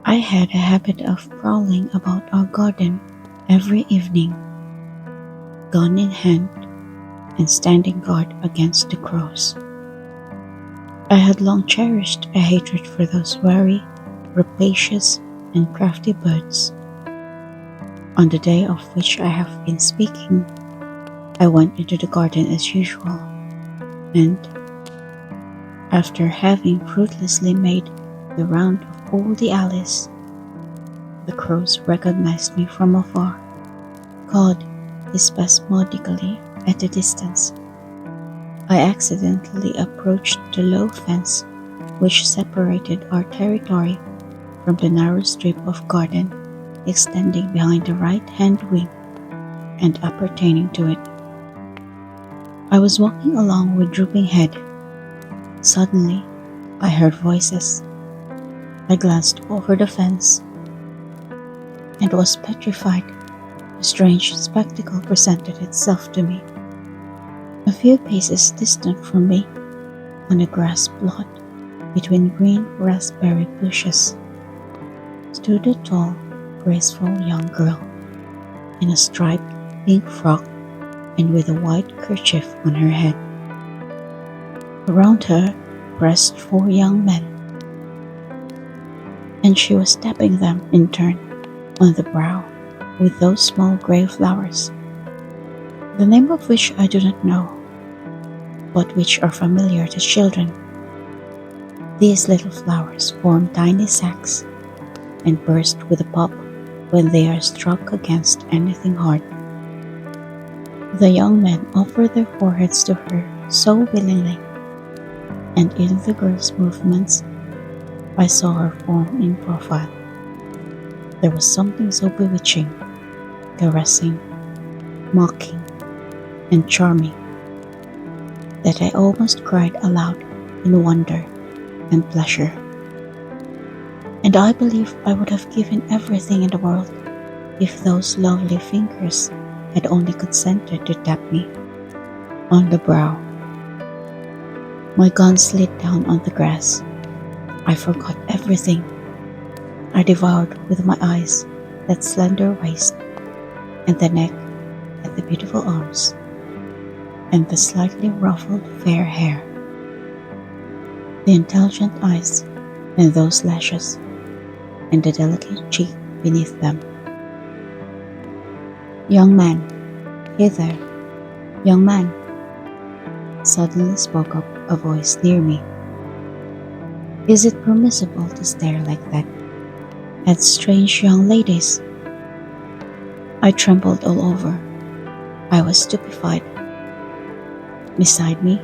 I had a habit of prowling about our garden every evening, gun in hand and standing guard against the crows. I had long cherished a hatred for those wary, rapacious, and crafty birds. On the day of which I have been speaking, I went into the garden as usual, and, after having fruitlessly made the round of all the alleys, the crows recognized me from afar, cawed spasmodically at a distance. I accidentally approached the low fence which separated our territory from the narrow strip of garden extending behind the right-hand wing and appertaining to it. I was walking along with drooping head. Suddenly, I heard voices. I glanced over the fence and was petrified. A strange spectacle presented itself to me. A few paces distant from me, on a grass plot between green raspberry bushes, stood a tall, graceful young girl in a striped pink frock and with a white kerchief on her head. Around her pressed four young men, and she was tapping them in turn on the brow with those small gray flowers, the name of which I do not know, but which are familiar to children. These little flowers form tiny sacs and burst with a pop when they are struck against anything hard. The young men offered their foreheads to her so willingly, and in the girl's movements, I saw her form in profile. There was something so bewitching, caressing, mocking, and charming that I almost cried aloud in wonder and pleasure. And I believe I would have given everything in the world if those lovely fingers had only consented to tap me on the brow. My gun slid down on the grass. I forgot everything. I devoured with my eyes that slender waist and the neck and the beautiful arms and the slightly ruffled fair hair, the intelligent eyes and those lashes and the delicate cheek beneath them. "Young man, hither, young man," suddenly spoke up a voice near me. "Is it permissible to stare like that at strange young ladies?" I trembled all over. I was stupefied. Beside me,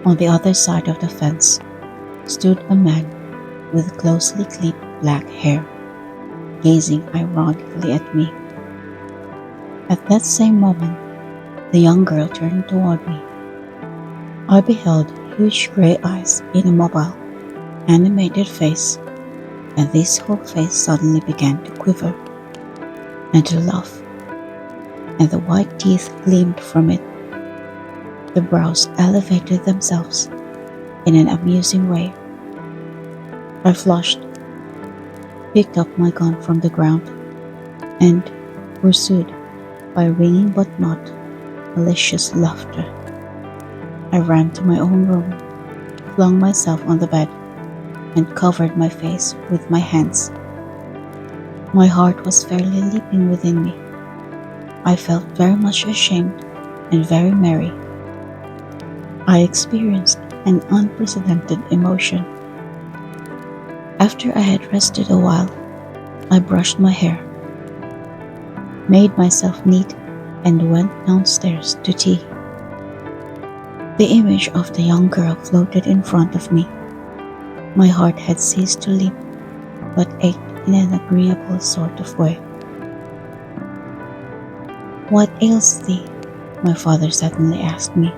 on the other side of the fence, stood a man with closely clipped black hair, gazing ironically at me. At that same moment, the young girl turned toward me. I beheld huge gray eyes in a mobile, animated face, and this whole face suddenly began to quiver and to laugh, and the white teeth gleamed from it. The brows elevated themselves in an amusing way. I flushed, picked up my gun from the ground, and, pursued by ringing but not malicious laughter, I ran to my own room, flung myself on the bed, and covered my face with my hands. My heart was fairly leaping within me. I felt very much ashamed and very merry. I experienced an unprecedented emotion. After I had rested a while, I brushed my hair, made myself neat, and went downstairs to tea. The image of the young girl floated in front of me. My heart had ceased to leap, but ached in an agreeable sort of way. "What ails thee?" my father suddenly asked me.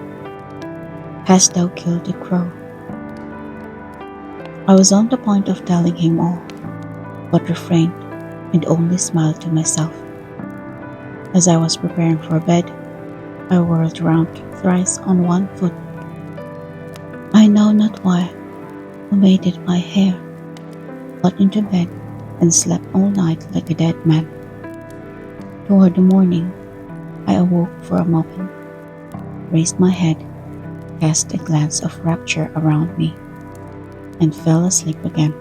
"Hast thou killed the crow?" I was on the point of telling him all, but refrained and only smiled to myself. As I was preparing for bed, I whirled round thrice on one foot. I know not why, who made it my hair, got into bed and slept all night like a dead man. Toward the morning, I awoke for a moment, raised my head, cast a glance of rapture around me, and fell asleep again.